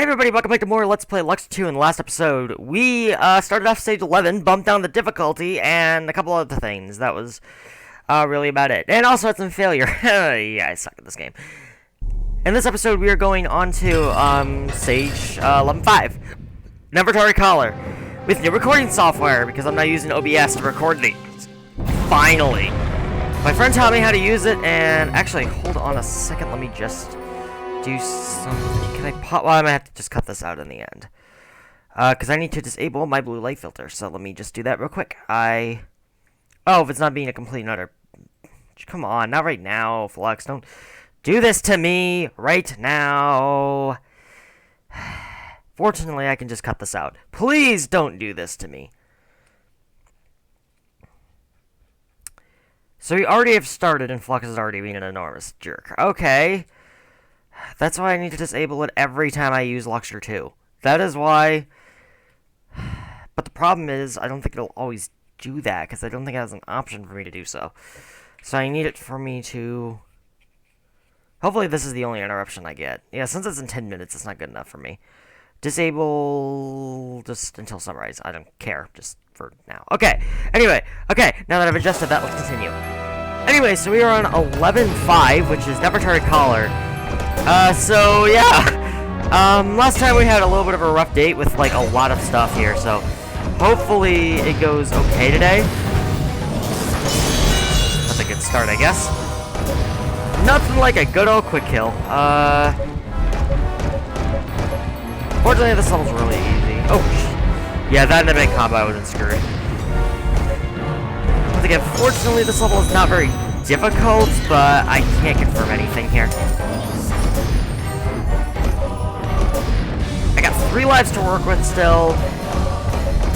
Everybody, welcome back to more Let's Play Luxor 2. In the last episode, we started off stage 11, bumped down the difficulty, and a couple other things. That was really about it. And also had some failure. Yeah, I suck at this game. In this episode, we are going on to stage 11.5, Nefertari Collar, with new recording software, because I'm not using OBS to record these. Finally! My friend taught me how to use it, and actually, hold on a second, let me just do something. Can I pop? Well, I might have to just cut this out in the end. Because I need to disable my blue light filter, so let me just do that real quick. Oh, if it's not being a complete and utter... Come on, not right now, Flux. Don't do this to me right now. Fortunately, I can just cut this out. Please don't do this to me. So we already have started, and Flux is already being an enormous jerk. Okay. That's why I need to disable it every time I use Luxor 2. That is why... But the problem is, I don't think it'll always do that, because I don't think it has an option for me to do so. So I need it for me to... Hopefully this is the only interruption I get. Yeah, since it's in 10 minutes, it's not good enough for me. Disable... just until sunrise. I don't care, just for now. Okay, anyway. Okay, now that I've adjusted that, let's continue. Anyway, so we are on 11.5, which is Nefertari Collar. So, yeah. Last time we had a little bit of a rough date with, like, a lot of stuff here, so hopefully it goes okay today. That's a good start, I guess. Nothing like a good old quick kill. Fortunately, this level's really easy. Oh, yeah, that ended my combo, I wasn't screwed. Once again, fortunately, this level is not very difficult, but I can't confirm anything here. I got 3 lives to work with still.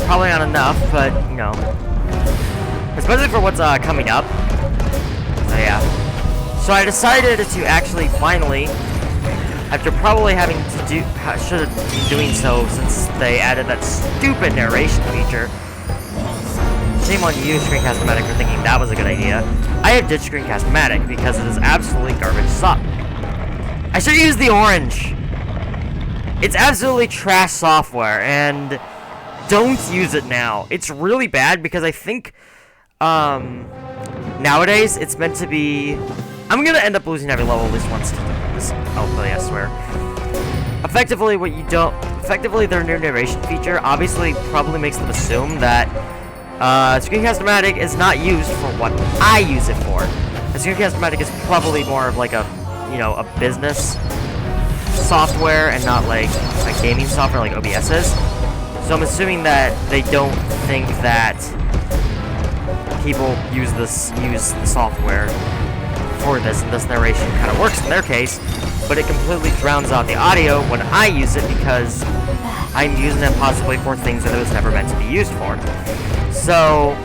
Probably not enough, but, you know. Especially for what's coming up. So, yeah. So I decided to actually finally, after probably having to do, should have been doing so since they added that stupid narration feature. Shame on you, Screencast-O-Matic, for thinking that was a good idea. I have ditched Screencast-O-Matic because it is absolutely garbage suck. I should use the orange. It's absolutely trash software, and don't use it now. It's really bad because I think, nowadays it's meant to be... I'm gonna end up losing every level at least once. Hopefully, I swear. Effectively, effectively, their new narration feature obviously probably makes them assume that, Screencast-O-Matic is not used for what I use it for. And Screencast-O-Matic is probably more of like a, you know, a business software and not like a gaming software like OBS is. So I'm assuming that they don't think that people use the software for this, and this narration kind of works in their case, but it completely drowns out the audio when I use it because I'm using it possibly for things that it was never meant to be used for. So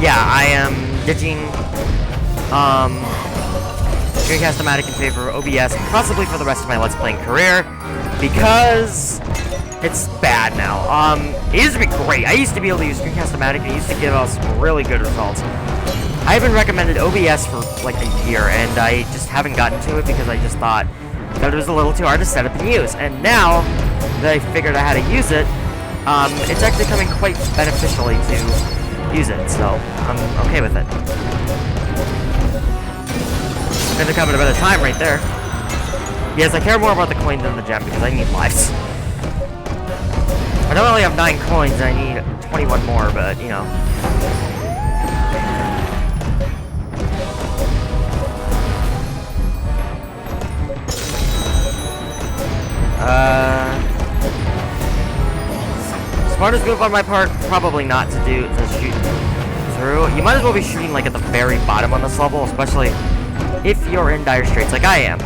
yeah, I am ditching Screencast-O-Matic in favor of OBS, possibly for the rest of my Let's Playing career, because it's bad now. It used to be great. I used to be able to use Screencast-O-Matic, and it used to give us really good results. I haven't recommended OBS for like a year, and I just haven't gotten to it because I just thought that it was a little too hard to set up and use. And now that I figured out how to use it, it's actually coming quite beneficially to use it, so I'm okay with it. Couldn't have come at a better time right there. Yes, I care more about the coin than the gem because I need lives. I don't only have 9 coins, I need 21 more, but, you know. Smartest move on my part, probably not to shoot through. You might as well be shooting like at the very bottom on this level, especially if you're in dire straits like I am.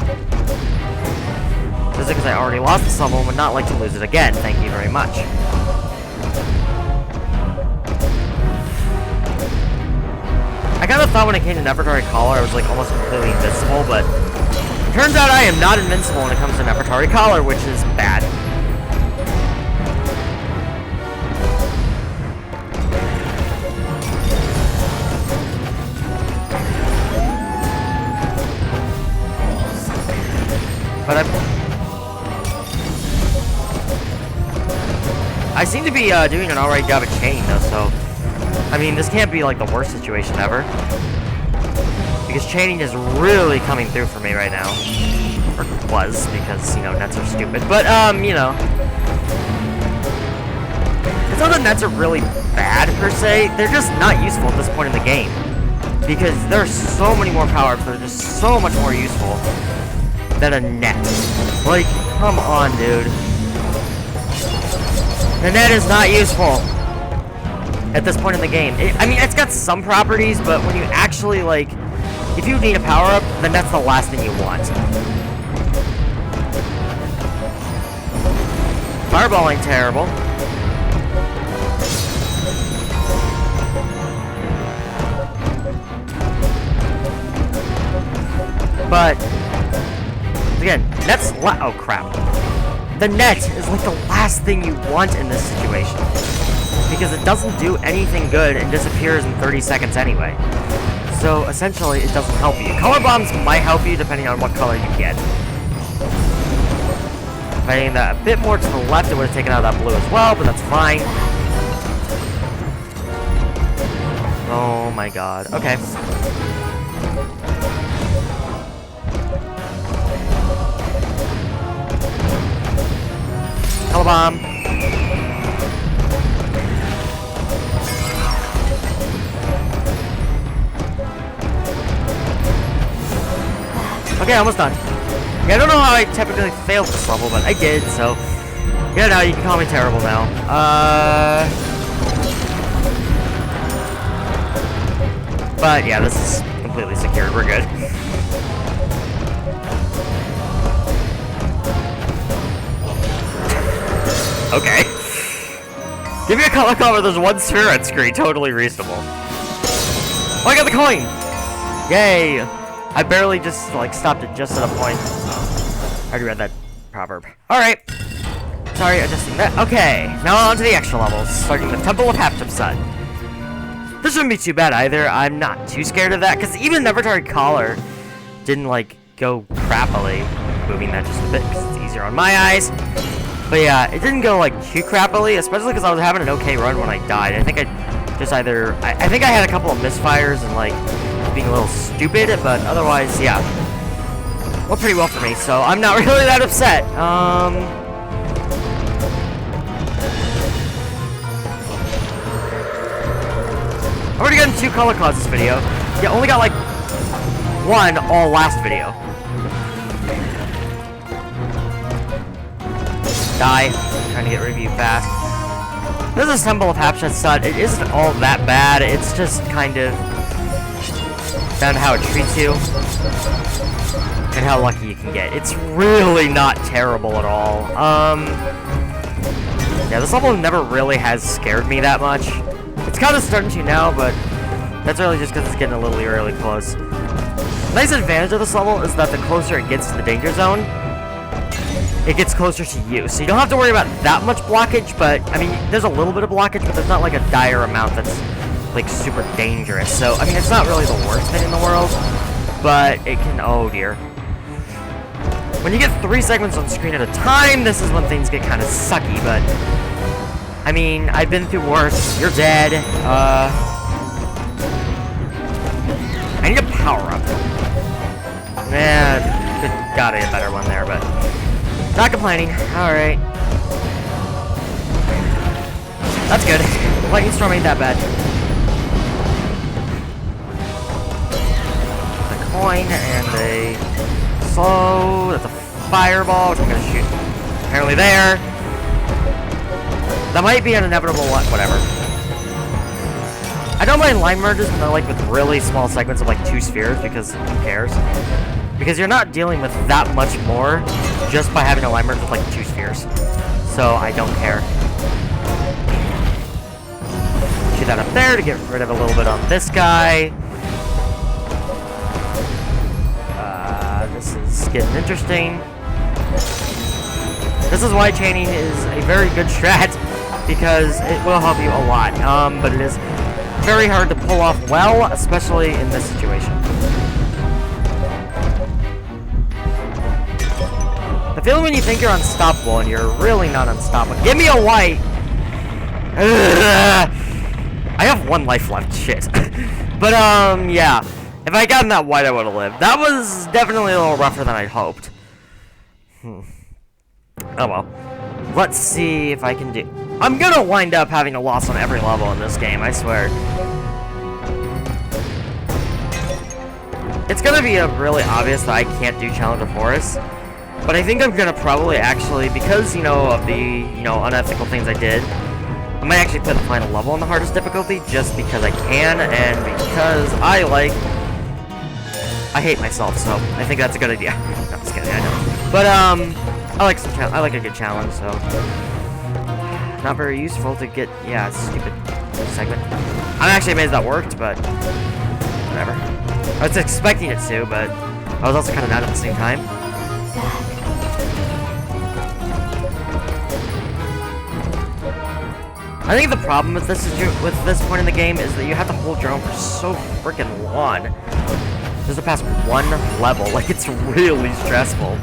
Just because I already lost this level and would not like to lose it again. Thank you very much. I kind of thought when it came to Nefertari Collar I was like almost completely invincible, but it turns out I am not invincible when it comes to Nefertari Collar, which is bad. But I seem to be doing an alright job at chaining though, so I mean this can't be like the worst situation ever. Because chaining is really coming through for me right now. Or was, because, you know, nets are stupid. But, you know. It's not that nets are really bad, per se. They're just not useful at this point in the game. Because there are so many more power-ups that are just so much more useful than a net. Like, come on, dude. The net is not useful at this point in the game. I mean, it's got some properties, but when you actually, like, if you need a power-up, then that's the last thing you want. Fireballing terrible. But again, net's oh crap. The net is like the last thing you want in this situation. Because it doesn't do anything good and disappears in 30 seconds anyway. So essentially it doesn't help you. Color bombs might help you depending on what color you get. If I aimed that a bit more to the left, it would have taken out that blue as well, but that's fine. Oh my god. Okay. Color bomb. Okay, almost done. Yeah, I don't know how I typically failed this level, but I did, so... Yeah, no, you can call me terrible now. But, yeah, this is completely secured. We're good. Okay. Give me a color cover, there's one sphere on screen. Totally reasonable. Oh, I got the coin! Yay! I barely just, like, stopped it just at a point. I already read that proverb. Alright. Sorry, adjusting that. Okay, now on to the extra levels, starting with Temple of Hatshepsut. This shouldn't be too bad either. I'm not too scared of that, because even Nefertari Collar didn't, like, go crappily. Moving that just a bit, because it's easier on my eyes. But yeah, it didn't go, like, too crappily, especially because I was having an okay run when I died. I think I just either... I think I had a couple of misfires and, like, being a little stupid, but otherwise, yeah. Went pretty well for me, so I'm not really that upset. I've already gotten 2 color clouds this video. Yeah, only got like 1 all last video. Die. Trying to get rid of you fast. This is Temple of Hatshepsut. It isn't all that bad. It's just kind of down to how it treats you and how lucky you can get. It's really not terrible at all. Yeah, this level never really has scared me that much. It's kind of starting to now, but that's really just because it's getting a little eerily close. The nice advantage of this level is that the closer it gets to the danger zone, it gets closer to you. So you don't have to worry about that much blockage, but, I mean, there's a little bit of blockage, but there's not like a dire amount that's like super dangerous. So I mean, it's not really the worst thing in the world, but it can, oh dear. When you get 3 segments on screen at a time, this is when things get kind of sucky, but I mean, I've been through worse. You're dead. I need a power-up. Man, gotta get a better one there, but not complaining. Alright. That's good. Lightning Storm ain't that bad. Coin and a slow. That's a fireball, which I'm gonna shoot apparently there. That might be an inevitable whatever. I don't mind line merges when they're like with really small segments of like 2 spheres, because who cares? Because you're not dealing with that much more just by having a line merge with like 2 spheres. So I don't care. Shoot that up there to get rid of a little bit on this guy. This is getting interesting. This is why chaining is a very good strat, because it will help you a lot. But it is very hard to pull off well, especially in this situation. The feeling when you think you're unstoppable and you're really not unstoppable. Give me a white! I have 1 life left. Shit. But, yeah. If I gotten that white, I would have lived. That was definitely a little rougher than I'd hoped. Oh, well. Let's see if I can do... I'm gonna wind up having a loss on every level in this game, I swear. It's gonna be really obvious that I can't do Challenger Forest. But I think I'm gonna probably actually, because, you know, of the, you know, unethical things I did, I might actually put the final level on the hardest difficulty just because I can, and because I hate myself, so I think that's a good idea. No, I'm just kidding, I know. But, I like a good challenge, so. Not very useful to get, yeah, stupid segment. I'm actually amazed that worked, but whatever. I was expecting it to, but I was also kind of not at the same time. I think the problem with this point in the game is that you have to hold your own for so freaking long. Just to pass 1 level, like it's really stressful.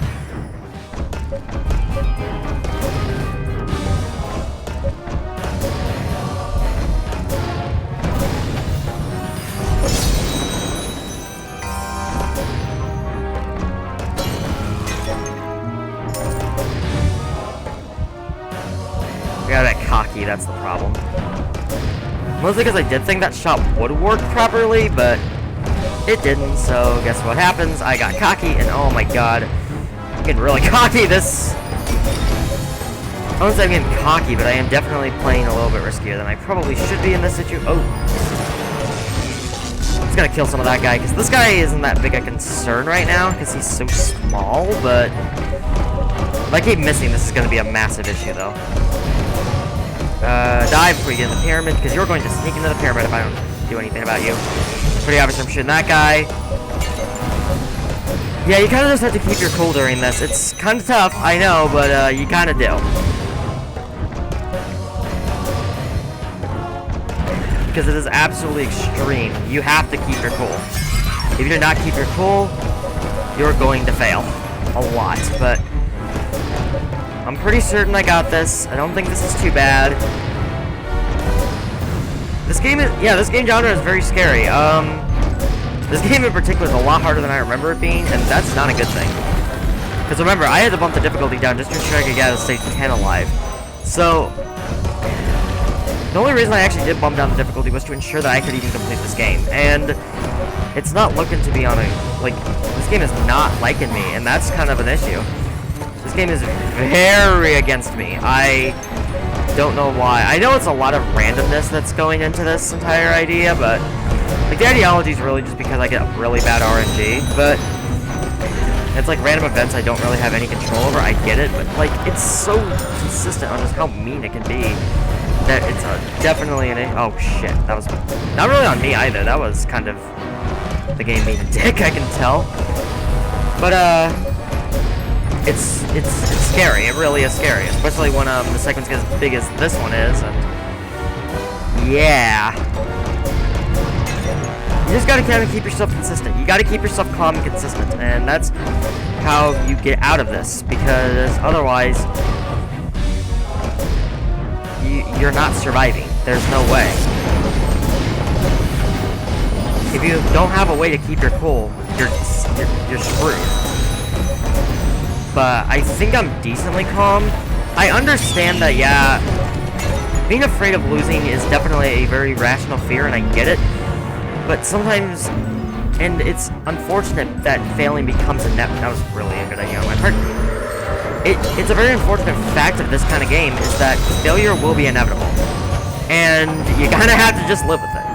I got a bit cocky, that's the problem. Mostly because I did think that shot would work properly, but it didn't, so guess what happens? I got cocky, and oh my god. I'm getting really cocky, this... I won't say I'm getting cocky, but I am definitely playing a little bit riskier than I probably should be in this situation. Oh. I'm just gonna kill some of that guy, because this guy isn't that big a concern right now, because he's so small, but... If I keep missing, this is gonna be a massive issue, though. Dive before you get in the pyramid, because you're going to sneak into the pyramid if I don't do anything about you. Pretty obvious I'm shooting that guy. Yeah, you kind of just have to keep your cool during this. It's kind of tough, I know, but you kind of do. Because it is absolutely extreme. You have to keep your cool. If you do not keep your cool, you're going to fail. A lot, but... I'm pretty certain I got this. I don't think this is too bad. This game is... Yeah, this game genre is very scary. This game in particular is a lot harder than I remember it being, and that's not a good thing. Because remember, I had to bump the difficulty down just to ensure I could get out of stage 10 alive. So... The only reason I actually did bump down the difficulty was to ensure that I could even complete this game. And... It's not looking to be on a... Like, this game is not liking me, and that's kind of an issue. This game is very against me. I don't know why. I know it's a lot of randomness that's going into this entire idea, but like the ideology is really just because I get really bad RNG, but it's like random events I don't really have any control over. I get it, but like it's so consistent on just how mean it can be that it's definitely oh shit, that was not really on me either. That was kind of the game being a dick, I can tell. But it's scary. It really is scary, especially when the segments get as big as this one is. And yeah, you just gotta kind of keep yourself consistent. You gotta keep yourself calm and consistent, and that's how you get out of this. Because otherwise, you're not surviving. There's no way. If you don't have a way to keep your cool, you're screwed. But I think I'm decently calm. I understand that, yeah, being afraid of losing is definitely a very rational fear, and I get it. But sometimes, and it's unfortunate that failing becomes that was really a good idea on my part. It's a very unfortunate fact of this kind of game is that failure will be inevitable. And you kind of have to just live with it.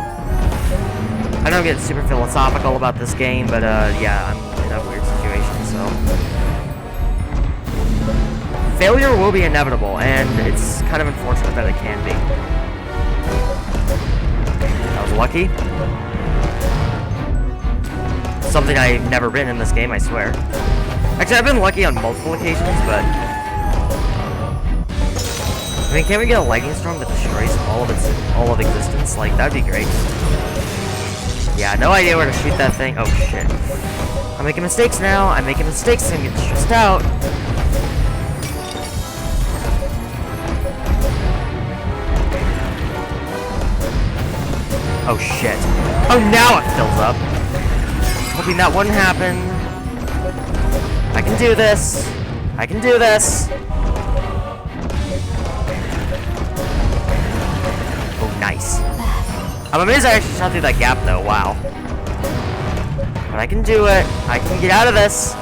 I don't get super philosophical about this game, but yeah, I'm in a weird situation, so... Failure will be inevitable, and it's kind of unfortunate that it can be. That was lucky. Something I've never been in this game, I swear. Actually, I've been lucky on multiple occasions, but... I mean, can't we get a lightning storm that destroys all of existence? Like, that'd be great. Yeah, no idea where to shoot that thing. Oh, shit. I'm making mistakes now. I'm making mistakes. I'm getting stressed out. Oh shit. Oh, now it fills up. Hoping that wouldn't happen. I can do this. I can do this. Oh, nice. I'm amazed I actually shot through that gap though. Wow. But I can do it. I can get out of this.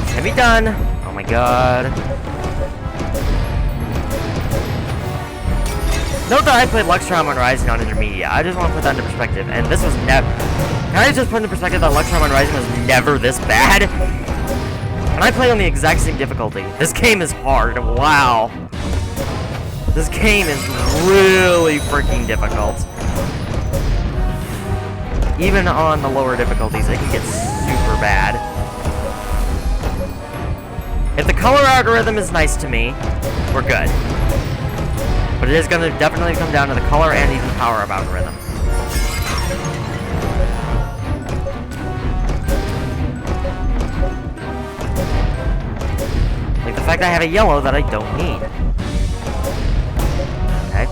It's gonna be done. Oh my god. Note that I played Luxor on Rising on Intermediate. I just want to put that into perspective. And this was never... Can I just put into perspective that Luxor on Rising was never this bad? And I played on the exact same difficulty. This game is hard. Wow. This game is really freaking difficult. Even on the lower difficulties, it can get super bad. If the color algorithm is nice to me, we're good. But it is going to definitely come down to the color and even power of algorithm. Like the fact that I have a yellow that I don't need. Okay.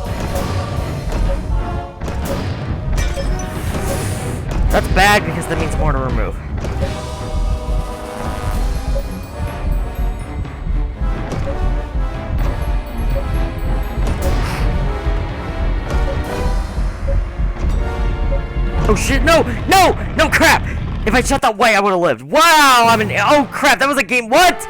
That's bad because that means more to remove. Oh shit, no! No! No, crap! If I shot that white, I would've lived. Wow, oh crap, that was a game, what?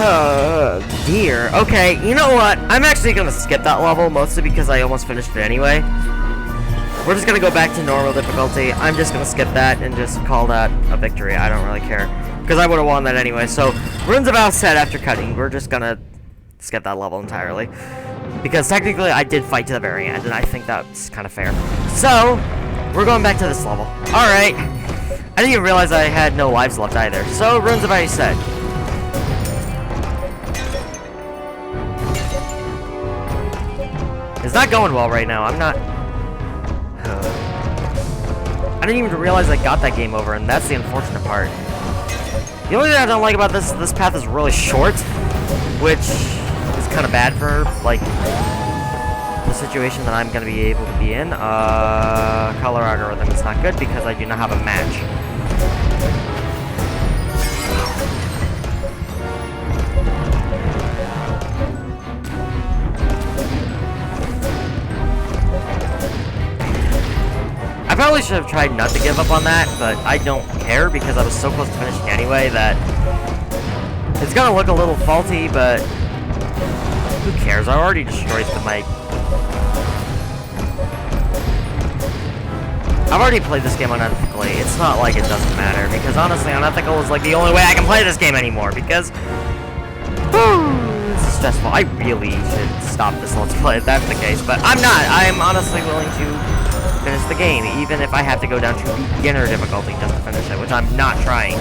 Oh, dear. Okay, you know what? I'm actually gonna skip that level, mostly because I almost finished it anyway. We're just gonna go back to normal difficulty. I'm just gonna skip that and just call that a victory. I don't really care. Because I would've won that anyway, so runes of Outset after cutting. We're just gonna skip that level entirely. Because technically, I did fight to the very end, and I think that's kind of fair. So, we're going back to this level. Alright. I didn't even realize I had no lives left either. So, runes of Outset. It's not going well right now. I'm not... I didn't even realize I got that game over, and that's the unfortunate part. The only thing I don't like about this path is really short, which is kind of bad for, like, the situation that I'm going to be able to be in. Color algorithm is not good because I do not have a match. I probably should have tried not to give up on that, but I don't care because I was so close to finishing anyway that it's gonna look a little faulty, but who cares? I already destroyed the mic. I've already played this game unethically. It's not like it doesn't matter, because honestly, unethical is like the only way I can play this game anymore, because this is stressful. I really should stop this Let's Play if that's the case, but I'm not. I'm honestly willing to finish the game, even if I have to go down to beginner difficulty just to finish it, which I'm not trying.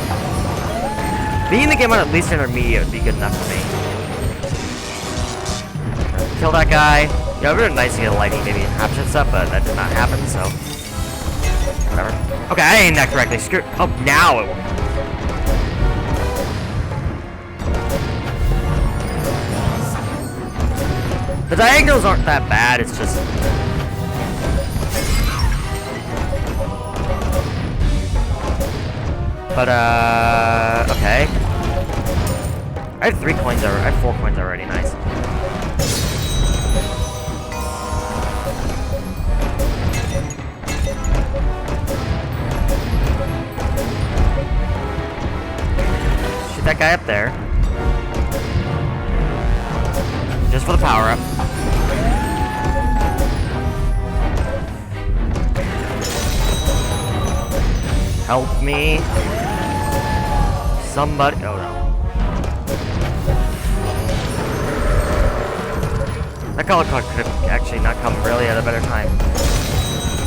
Beating the game on at least intermediate would be good enough for me. Kill that guy. Yeah, it would have been nice to get a lighting maybe and capture stuff, but that did not happen, so whatever. Okay, I aimed that correctly. Screw. Oh, now it will. The diagonals aren't that bad, it's just... But, okay. I have 3 coins already. I have 4 coins already. Nice. Shoot that guy up there. Just for the power-up. Help me. Somebody. Oh no. That color card could have actually not come really at a better time.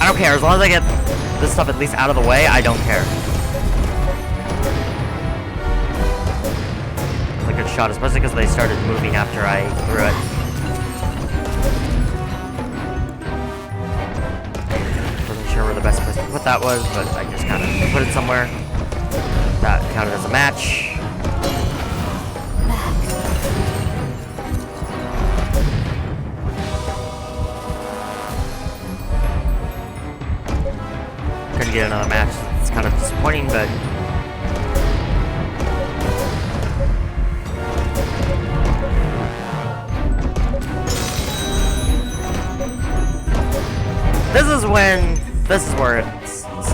I don't care. As long as I get this stuff at least out of the way, I don't care. It's a good shot, especially because they started moving after I threw it. Wasn't sure where the best place to put that was, but I just kind of put it somewhere. That counted as a match. to get another match. It's kind of disappointing, but... This is where it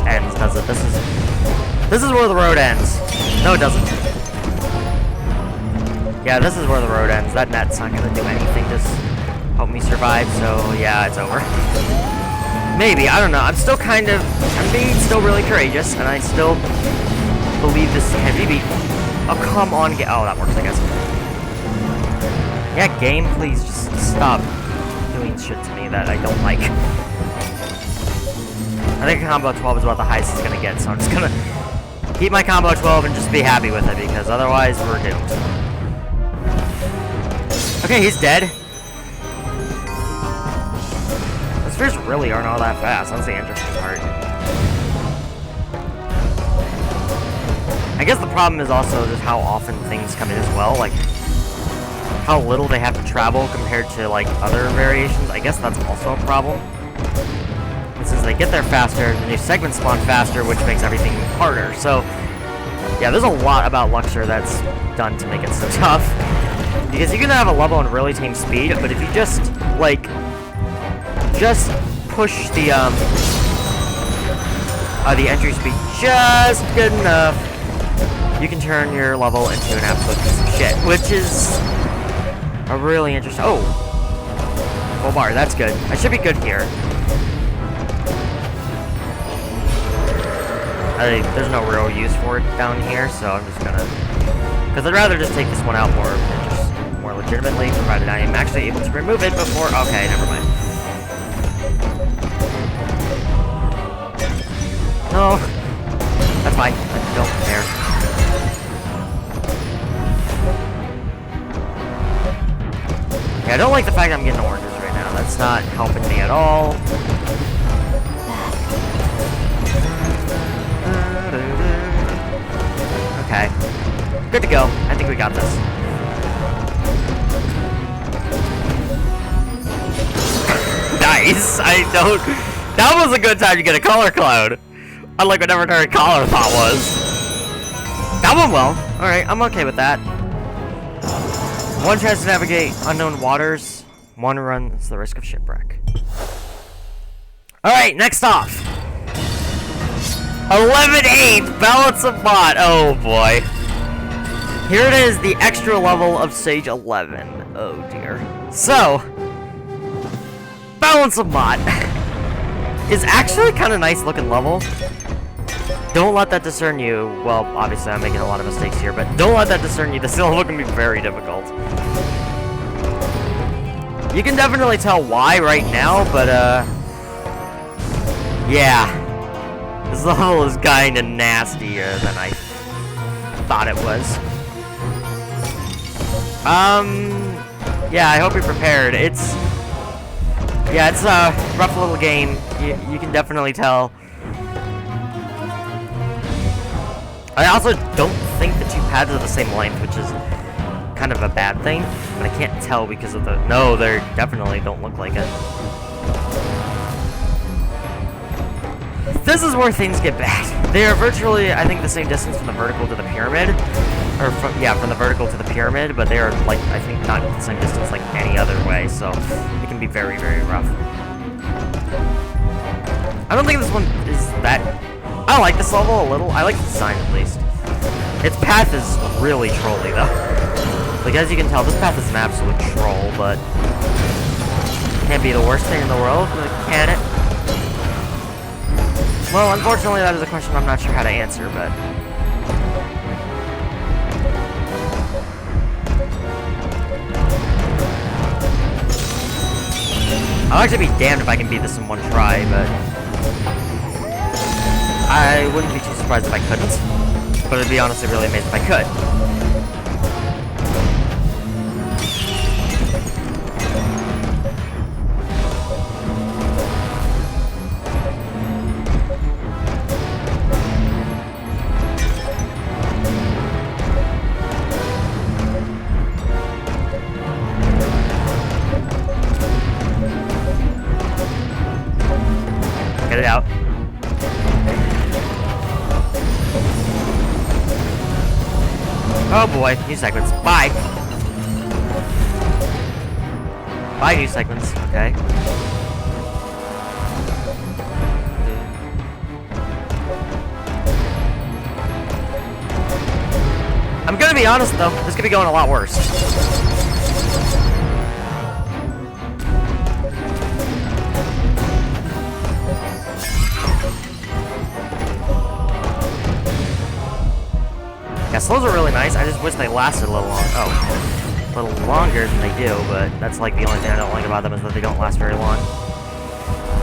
ends, does it? This is where the road ends. No, it doesn't. Yeah, this is where the road ends. That net's not gonna do anything, just help me survive, so yeah, it's over. Maybe, I don't know. I'm being still really courageous, and I still believe this can be beaten. Oh, come on, oh, that works, I guess. Yeah, game, please, just stop doing shit to me that I don't like. I think combo 12 is about the highest it's gonna get, so I'm just gonna keep my combo 12 and just be happy with it, because otherwise we're doomed. Okay, he's dead. The spheres really aren't all that fast. That's the interesting part. I guess the problem is also just how often things come in as well, like how little they have to travel compared to like other variations. I guess that's also a problem. Since they get there faster, the new segments spawn faster, which makes everything harder. So, yeah, there's a lot about Luxor that's done to make it so tough. Because you can have a level and really tame speed, but if you just, like, just push the entry speed just good enough, you can turn your level into an absolute piece of shit, which is a really interesting... Oh! Full bar, that's good. I should be good here. There's no real use for it down here, so I'm just gonna... Because I'd rather just take this one out more legitimately, provided I am actually able to remove it before... Okay, never mind. No, that's fine. I don't care. Yeah, I don't like the fact that I'm getting oranges right now. That's not helping me at all. Okay. Good to go. I think we got this. Nice! That was a good time to get a color cloud. Unlike whatever our color thought was. That went well. Alright, I'm okay with that. One chance to navigate unknown waters. One runs the risk of shipwreck. Alright, next off. 11-8, balance of bot. Oh boy. Here it is, the extra level of Sage 11. Oh dear. So, balance of bot is actually kind of nice looking level. Don't let that discern you. Well, obviously I'm making a lot of mistakes here, but don't let that discern you. This level can be very difficult. You can definitely tell why right now, but yeah. This level is kinda nastier than I thought it was. Yeah, I hope you're prepared. It's a rough little game. You can definitely tell. I also don't think the two pads are the same length, which is kind of a bad thing, but I can't tell because of the... No, they definitely don't look like it. This is where things get bad. They are virtually, I think, the same distance from the vertical to the pyramid. Or, from the vertical to the pyramid, but they are, like, I think not the same distance like any other way, so it can be very, very rough. I don't think this one is that... I like this level a little. I like the design, at least. Its path is really trolly, though. Like, as you can tell, this path is an absolute troll, but... Can't be the worst thing in the world, can it? Well, unfortunately, that is a question I'm not sure how to answer, but... I'll actually be damned if I can beat this in one try, but... I wouldn't be too surprised if I couldn't. But I'd be honestly really amazed if I could. Get it out. Oh boy, new segments. Bye. Bye, new segments. Okay. I'm gonna be honest though, this could be going a lot worse. Yeah, slows are really nice. I just wish they lasted a little long. Oh, a little longer than they do, but that's like the only thing I don't like about them is that they don't last very long.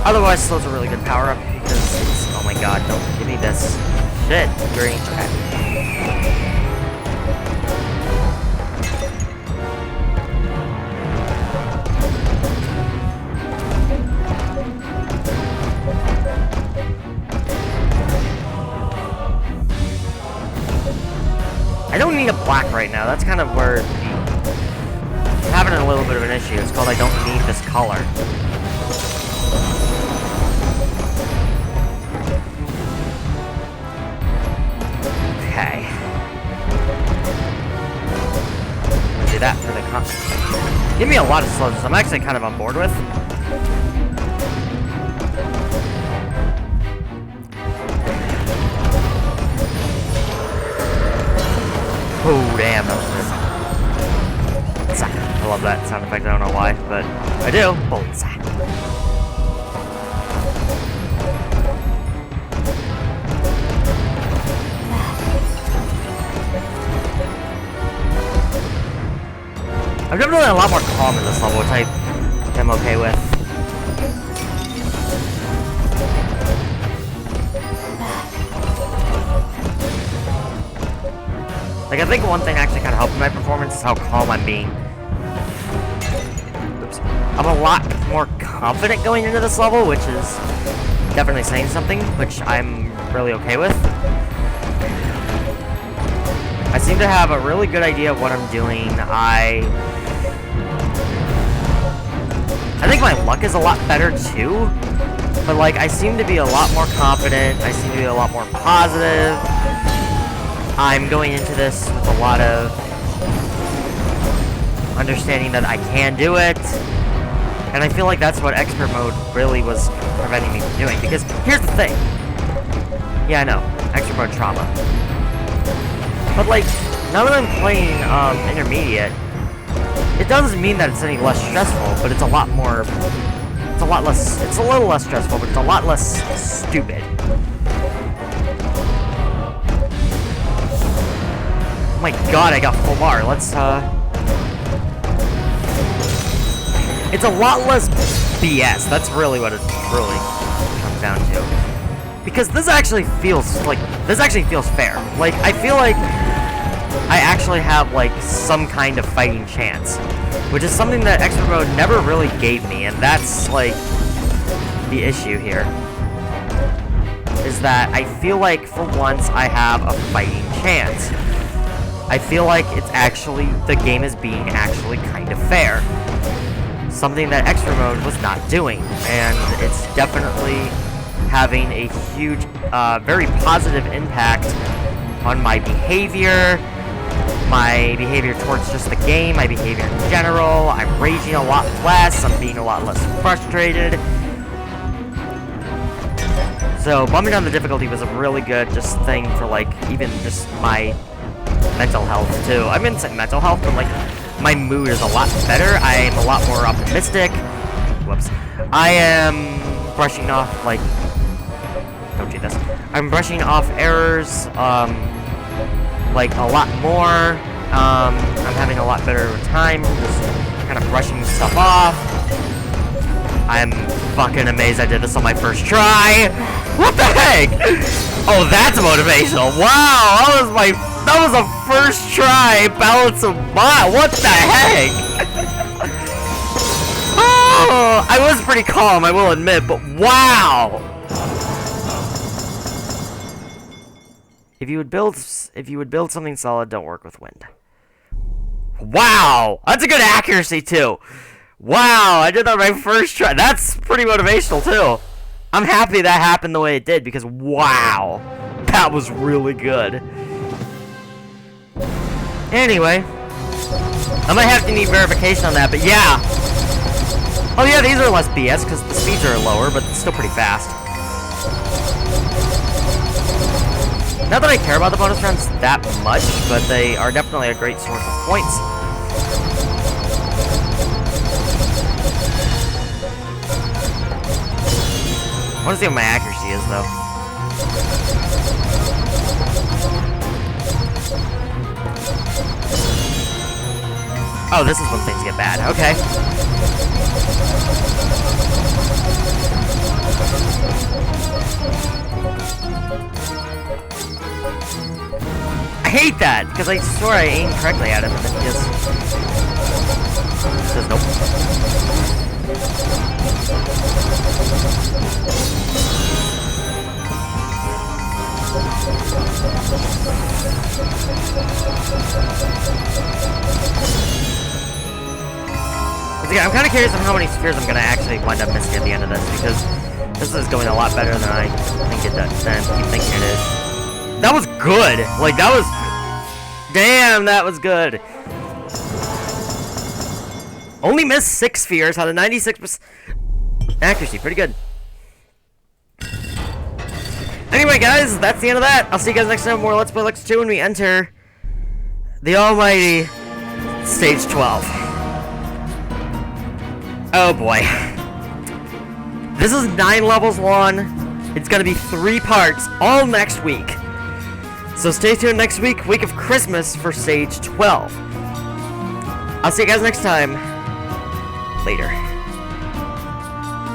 Otherwise, slows are really good power up because it's, oh my god, don't give me this shit. Green. Okay. I don't need a black right now. That's kind of where I'm having a little bit of an issue. It's called I don't need this color. Okay. I'm gonna do that for the give me a lot of slows. I'm actually kind of on board with. Oh, damn, that was good. I love that sound effect, I don't know why, but I do. Bullseye. I'm definitely a lot more calm in this level, which I am okay with. Like, I think one thing actually kind of helped my performance is how calm I'm being. Oops. I'm a lot more confident going into this level, which is definitely saying something, which I'm really okay with. I seem to have a really good idea of what I'm doing. I think my luck is a lot better too, but like I seem to be a lot more confident. I seem to be a lot more positive. I'm going into this with a lot of understanding that I can do it, and I feel like that's what expert mode really was preventing me from doing, because here's the thing. Yeah, I know, expert mode trauma. But like, now that I'm playing intermediate, it doesn't mean that it's any less stressful, but it's a lot more, it's a little less stressful, but it's a lot less stupid. Oh my god, I got full bar. Let's, it's a lot less BS. That's really what it really comes down to. Because this actually feels fair. Like, I feel like I actually have, like, some kind of fighting chance. Which is something that expert mode never really gave me, and that's, like, the issue here. Is that I feel like, for once, I have a fighting chance. I feel like it's actually, the game is being actually kind of fair. Something that expert mode was not doing, and it's definitely having a huge, very positive impact on my behavior towards just the game, my behavior in general. I'm raging a lot less, I'm being a lot less frustrated. So, bumping down the difficulty was a really good just thing for, like, even just my mental health, too. I mean, it's mental health, but, like, my mood is a lot better. I am a lot more optimistic. Whoops. I am brushing off, like, don't do this. I'm brushing off errors, like, a lot more. I'm having a lot better time, just kind of brushing stuff off. I'm fucking amazed I did this on my first try. What the heck? Oh, that's motivational. Wow, that was a first try balance of bot. What the heck? Oh, I was pretty calm, I will admit, but wow. If you would build something solid, don't work with wind. Wow, that's a good accuracy too. Wow, I did that on my first try. That's pretty motivational too. I'm happy that happened the way it did because, wow, that was really good. Anyway, I might have to need verification on that, but yeah. Oh yeah, these are less BS because the speeds are lower, but it's still pretty fast. Not that I care about the bonus runs that much, but they are definitely a great source of points. I want to see what my accuracy is, though. Oh, this is when things get bad. Okay. I hate that, because I swore I aimed correctly at him, and then he just says nope. I'm kind of curious on how many spheres I'm going to actually wind up missing at the end of this, because this is going a lot better than I think it does, than I keep thinking it is. That was good! Like, that was... Damn, that was good! Only missed 6 spheres out of 96% accuracy. Pretty good. Anyway, guys, that's the end of that. I'll see you guys next time. More Let's Play Luxor 2 when we enter the almighty Stage 12. Oh boy. This is 9 levels long. It's gonna be 3 parts, all next week. So stay tuned next week, week of Christmas, for Stage 12. I'll see you guys next time. Later.